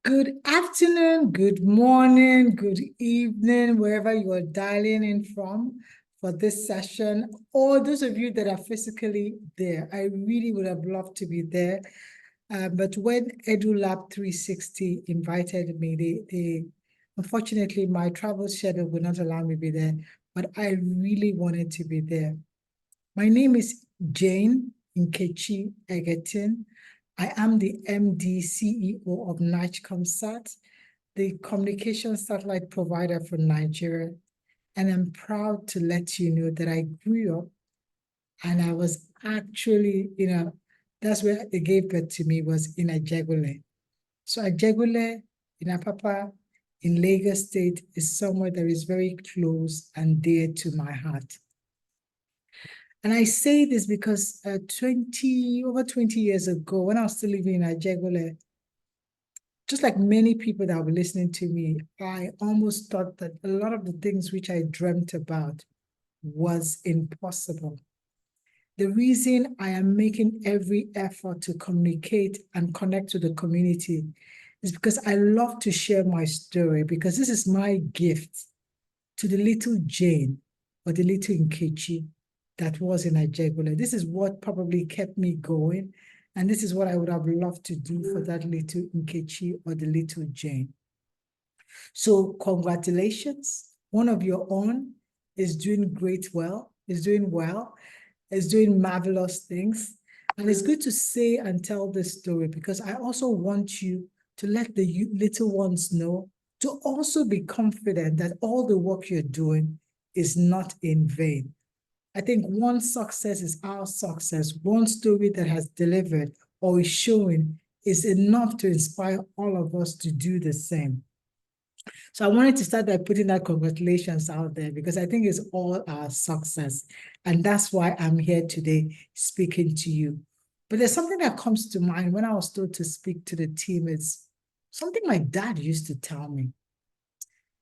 Good afternoon, good morning, good evening, wherever you are dialing in from for this session, or those of you that are physically there. I really would have loved to be there. But when EduLab 360 invited me, they unfortunately, my travel schedule would not allow me to be there, but I really wanted to be there. My name is Jane Nkechi Egerton. I am the MD CEO of NIGEComSat, the communication satellite provider for Nigeria. And I'm proud to let you know that I grew up and I was actually, that's where they gave birth to me was in Ajegunle. So Ajegunle in Apapa in Lagos State is somewhere that is very close and dear to my heart. And I say this because over 20 years ago, when I was still living in Ajegunle, just like many people that were listening to me, I almost thought that a lot of the things which I dreamt about was impossible. The reason I am making every effort to communicate and connect to the community is because I love to share my story, because this is my gift to the little Jane or the little Nkechi that was in Ajegunle. This is what probably kept me going. And this is what I would have loved to do for that little Nkechi or the little Jane. So congratulations. One of your own is doing well, is doing marvelous things. And it's good to say and tell this story because I also want you to let the little ones know to also be confident that all the work you're doing is not in vain. I think one success is our success. One story that has delivered or is showing is enough to inspire all of us to do the same. So I wanted to start by putting that congratulations out there because I think it's all our success. And that's why I'm here today speaking to you. But there's something that comes to mind when I was told to speak to the team. It's something my dad used to tell me.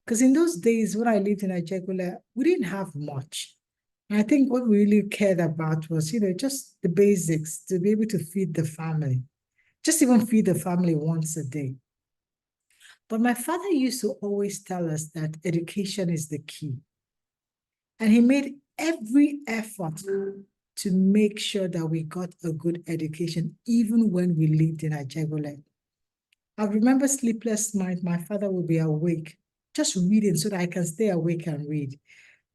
Because in those days when I lived in Ajegunle, we didn't have much. And I think what we really cared about was, just the basics to be able to feed the family. Just even feed the family once a day. But my father used to always tell us that education is the key. And he made every effort to make sure that we got a good education, even when we lived in Ajegunle. I remember sleepless nights, my father would be awake, just reading so that I can stay awake and read.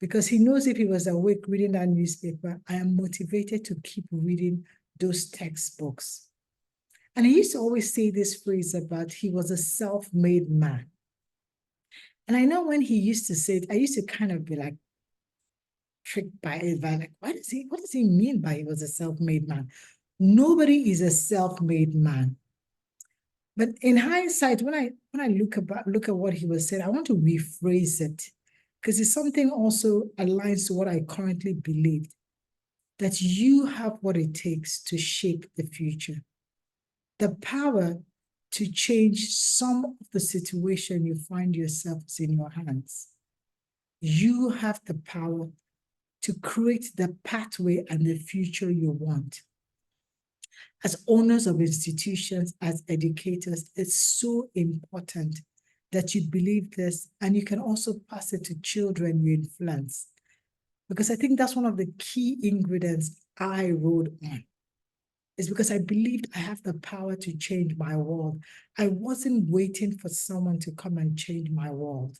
Because he knows if he was awake reading that newspaper, I am motivated to keep reading those textbooks. And he used to always say this phrase about he was a self-made man. And I know when he used to say it, I used to kind of be like tricked by it, by like, what does he mean by he was a self-made man? Nobody is a self-made man. But in hindsight, when I look at what he was saying, I want to rephrase it because it's something also aligns to what I currently believe, that you have what it takes to shape the future. The power to change some of the situation you find yourselves in your hands. You have the power to create the pathway and the future you want. As owners of institutions, as educators, it's so important that you believe this and you can also pass it to children you influence. Because I think that's one of the key ingredients I rode on. Is because I believed I have the power to change my world. I wasn't waiting for someone to come and change my world.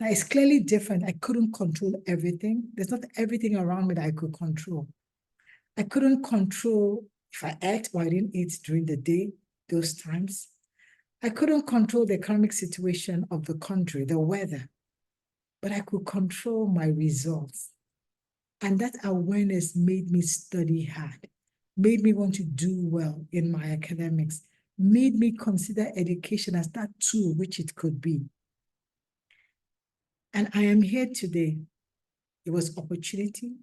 Now, it's clearly different. I couldn't control everything. There's not everything around me that I could control. I couldn't control if I ate or I didn't eat during the day, those times. I couldn't control the economic situation of the country, the weather, but I could control my results. And that awareness made me study hard, made me want to do well in my academics, made me consider education as that tool which it could be. And I am here today. It was opportunity,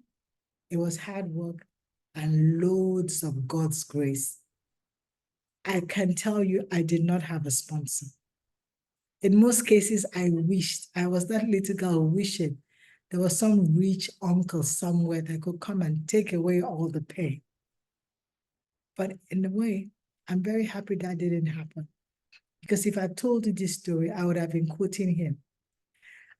it was hard work, and loads of God's grace. I can tell you I did not have a sponsor. In most cases, I wished, I was that little girl wishing there was some rich uncle somewhere that could come and take away all the pain. But in a way, I'm very happy that didn't happen. Because if I told you this story, I would have been quoting him.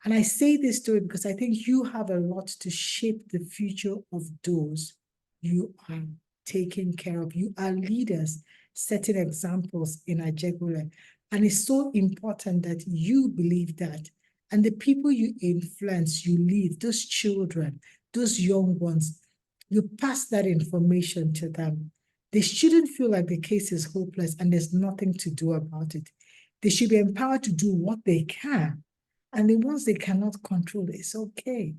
And I say this story because I think you have a lot to shape the future of those you are taking care of. You are leaders, setting examples in Ajegunle. And it's so important that you believe that. And the people you influence, you lead, those children, those young ones, you pass that information to them. They shouldn't feel like the case is hopeless and there's nothing to do about it. They should be empowered to do what they can. And the ones they cannot control, it's okay.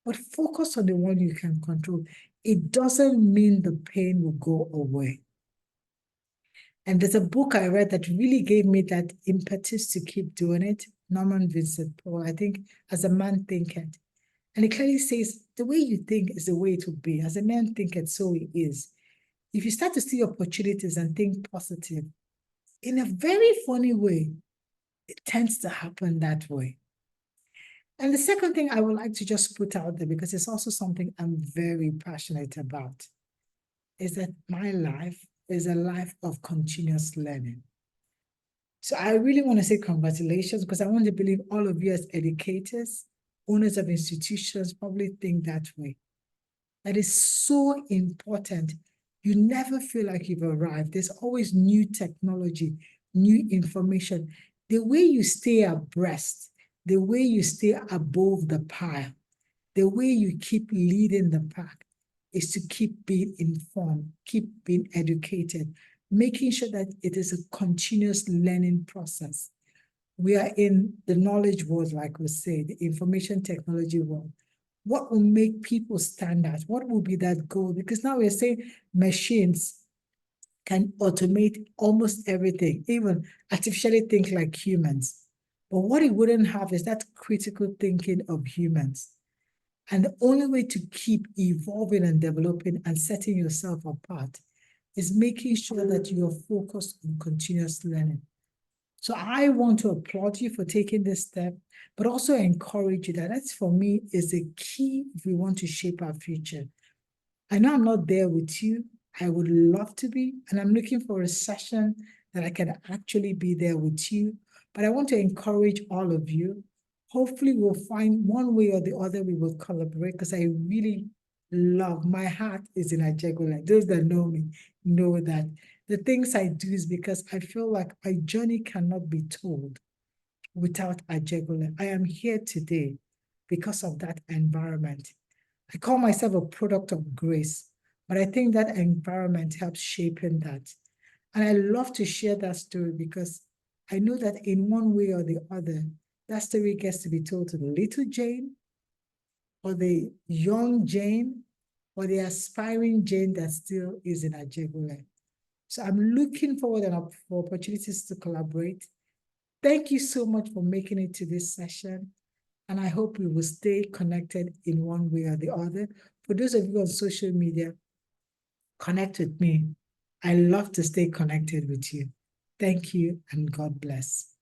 But focus on the one you can control. It doesn't mean the pain will go away. And there's a book I read that really gave me that impetus to keep doing it. Norman Vincent Peale, I think, As a Man Thinketh. And it clearly says, the way you think is the way it will be. As a man thinketh, so it is. If you start to see opportunities and think positive, in a very funny way, it tends to happen that way. And the second thing I would like to just put out there, because it's also something I'm very passionate about, is that my life is a life of continuous learning. So I really want to say congratulations, because I want to believe all of you as educators, owners of institutions, probably think that way. That is so important. You never feel like you've arrived. There's always new technology, new information. The way you stay abreast, the way you stay above the pile, the way you keep leading the pack is to keep being informed, keep being educated, making sure that it is a continuous learning process. We are in the knowledge world, like we say, the information technology world. What will make people stand out? What will be that goal? Because now we're saying machines can automate almost everything, even artificially think like humans. But what it wouldn't have is that critical thinking of humans. And the only way to keep evolving and developing and setting yourself apart is making sure that you're focused on continuous learning. So I want to applaud you for taking this step, but also encourage you that for me is the key if we want to shape our future. I know I'm not there with you. I would love to be, and I'm looking for a session that I can actually be there with you. But I want to encourage all of you. Hopefully we'll find one way or the other we will collaborate, because I really love, my heart is in Ajegunle. Those that know me know that the things I do is because I feel like my journey cannot be told without Ajegunle. I am here today because of that environment. I call myself a product of grace, but I think that environment helps shaping that. And I love to share that story because I know that in one way or the other, that story gets to be told to the little Jane, or the young Jane, or the aspiring Jane that still is in Ajegunle. So I'm looking forward for opportunities to collaborate. Thank you so much for making it to this session. And I hope we will stay connected in one way or the other. For those of you on social media, connect with me. I love to stay connected with you. Thank you and God bless.